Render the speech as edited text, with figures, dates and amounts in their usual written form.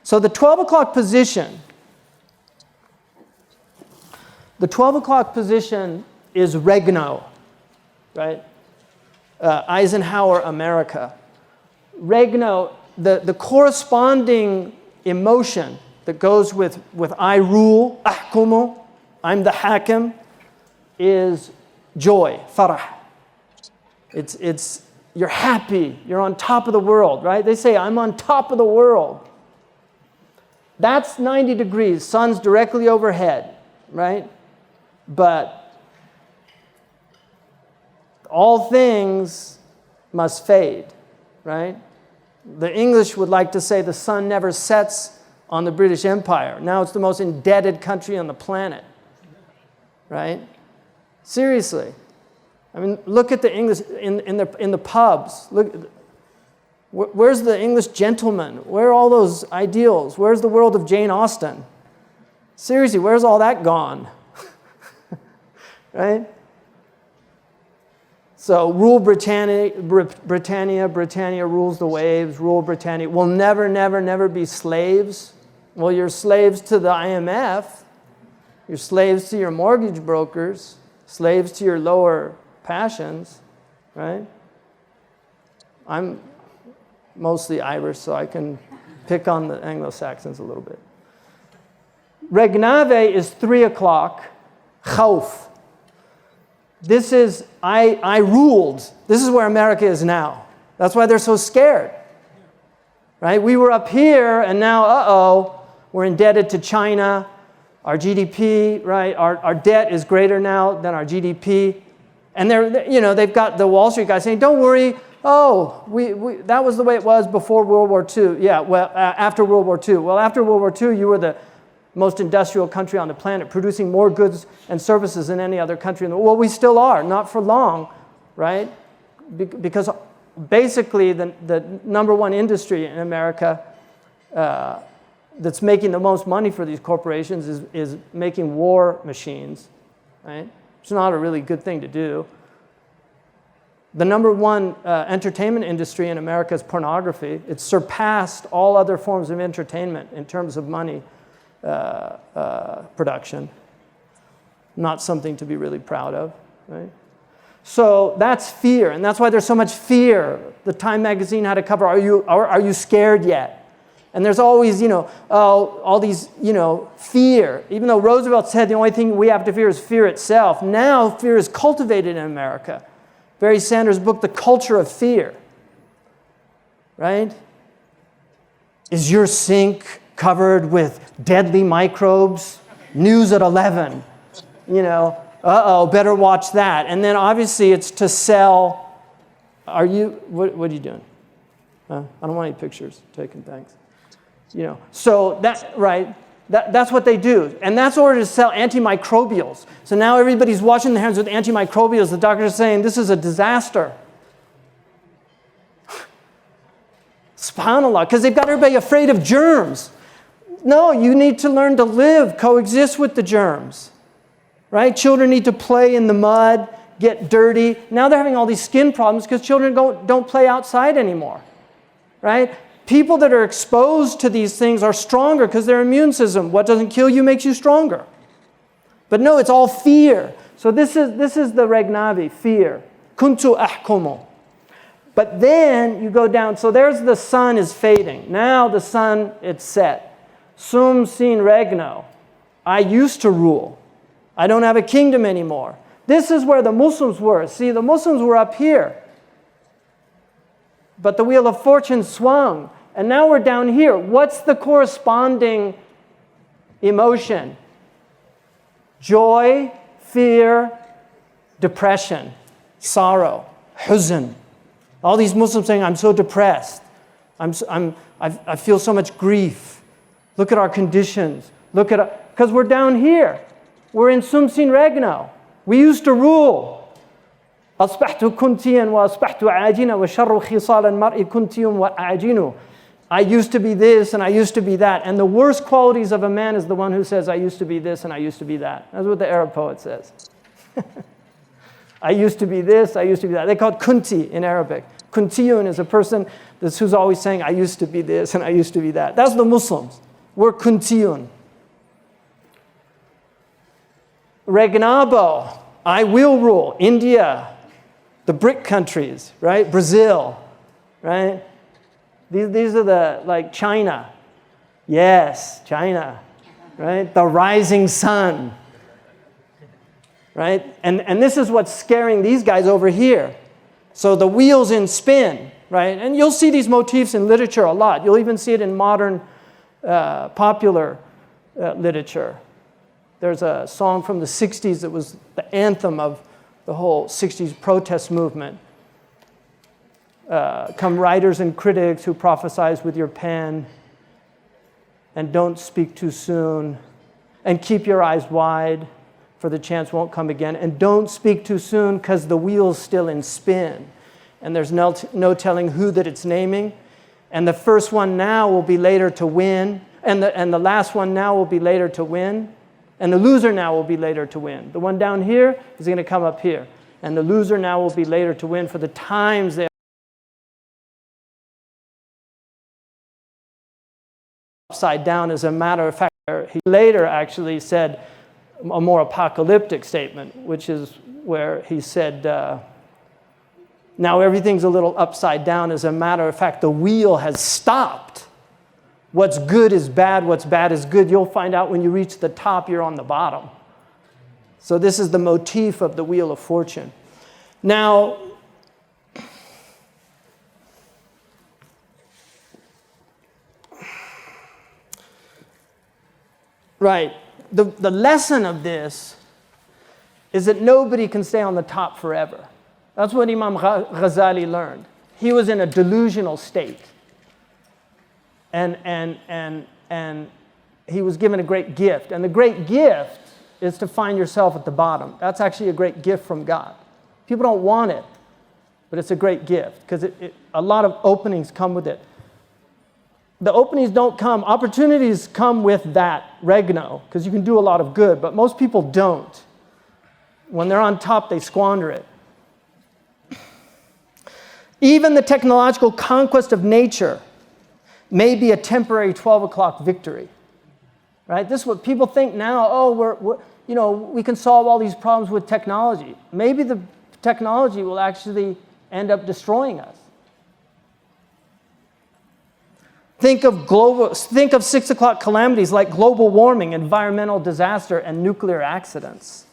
So the 12 o'clock position, is regno, right? Eisenhower America. Regno, the corresponding emotion that goes with I rule, ahkumu, I'm the hakim, is joy, farah. It's you're happy, you're on top of the world, right? They say, I'm on top of the world. That's 90 degrees, sun's directly overhead, right? But all things must fade, right? The English would like to say the sun never sets on the British Empire. Now it's the most indebted country on the planet, right? Seriously. I mean, look at the English in the pubs. Look, where's the English gentleman? Where are all those ideals? Where's the world of Jane Austen? Seriously, where's all that gone? Right? So rule Britannia, Britannia rules the waves, rule Britannia. We'll never, never, never be slaves. Well, you're slaves to the IMF. You're slaves to your mortgage brokers, slaves to your lower passions, right? I'm mostly Irish, so I can pick on the Anglo-Saxons a little bit. Regnave is 3 o'clock, khawf. This is, I ruled. This is where America is now. That's why they're so scared, right? We were up here, and now, we're indebted to China. Our GDP, right? Our debt is greater now than our GDP. And they've got the Wall Street guys saying, don't worry, that was the way it was before World War II. Yeah, well, after World War II. Well, after World War II, you were the most industrial country on the planet, producing more goods and services than any other country in the world. Well, we still are, not for long, right? Because basically the number one industry in America that's making the most money for these corporations is making war machines, right? It's not a really good thing to do. The number one entertainment industry in America is pornography. It's surpassed all other forms of entertainment in terms of money production. Not something to be really proud of, right? So that's fear, and that's why there's so much fear. The Time magazine had a cover, are you scared yet? And there's always, all these, fear. Even though Roosevelt said the only thing we have to fear is fear itself, now fear is cultivated in America. Barry Sanders' book, The Culture of Fear, right? Is your sink covered with deadly microbes? News at 11. Better watch that. And then obviously it's to sell. What are you doing? I don't want any pictures taken, thanks. So that's what they do. And that's in order to sell antimicrobials. So now everybody's washing their hands with antimicrobials. The doctors are saying this is a disaster. SubhanAllah, because they've got everybody afraid of germs. No, you need to learn to live, coexist with the germs. Right? Children need to play in the mud, get dirty. Now they're having all these skin problems because children don't play outside anymore. Right? People that are exposed to these things are stronger because their immune system, what doesn't kill you makes you stronger. But no, it's all fear. So this is the regnavi, fear. Kuntu ahkumu. But then you go down, so there's the sun is fading. Now the sun, it's set. Sum sin regno. I used to rule. I don't have a kingdom anymore. This is where the Muslims were. See, the Muslims were up here. But the wheel of fortune swung. And now we're down here. What's the corresponding emotion? Joy, fear, depression, sorrow, huzn. All these Muslims saying, I'm so depressed. I feel so much grief. Look at our conditions. Because we're down here. We're in Sumsin Regno. We used to rule. أصبحت كنتيا وأصبحت عاجنا وشر خصال المرء كنتي وعاجن. I used to be this and I used to be that. And the worst qualities of a man is the one who says, I used to be this and I used to be that. That's what the Arab poet says. I used to be this, I used to be that. They call it kunti in Arabic. Kuntiyun is a person who's always saying, I used to be this and I used to be that. That's the Muslims. We're kuntiyun. Regnabo, I will rule. India, the BRIC countries, right? Brazil, right? These are the, like China. Yes, China, right? The rising sun, right? And this is what's scaring these guys over here. So the wheel's in spin, right? And you'll see these motifs in literature a lot. You'll even see it in modern popular literature. There's a song from the 60s that was the anthem of the whole 60s protest movement. Come writers and critics who prophesize with your pen, and don't speak too soon, and keep your eyes wide, for the chance won't come again, and don't speak too soon because the wheel's still in spin, and there's no telling who that it's naming, and the first one now will be later to win, and the last one now will be later to win, and the loser now will be later to win. The one down here is going to come up here, and the loser now will be later to win, for the times they upside down. As a matter of fact, he later actually said a more apocalyptic statement, which is where he said, now everything's a little upside down. As a matter of fact, the wheel has stopped. What's good is bad, what's bad is good. You'll find out when you reach the top, you're on the bottom. So this is the motif of the Wheel of Fortune. Now, right, the lesson of this is that nobody can stay on the top forever. That's what Imam Ghazali learned. He was in a delusional state. And he was given a great gift. And the great gift is to find yourself at the bottom. That's actually a great gift from God. People don't want it, but it's a great gift because a lot of openings come with it. The openings don't come, opportunities come with that regno, because you can do a lot of good, but most people don't. When they're on top, they squander it. Even the technological conquest of nature may be a temporary 12 o'clock victory, right? This is what people think now. Oh, we can solve all these problems with technology. Maybe the technology will actually end up destroying us. Think of 6 o'clock calamities like global warming, environmental disaster, and nuclear accidents.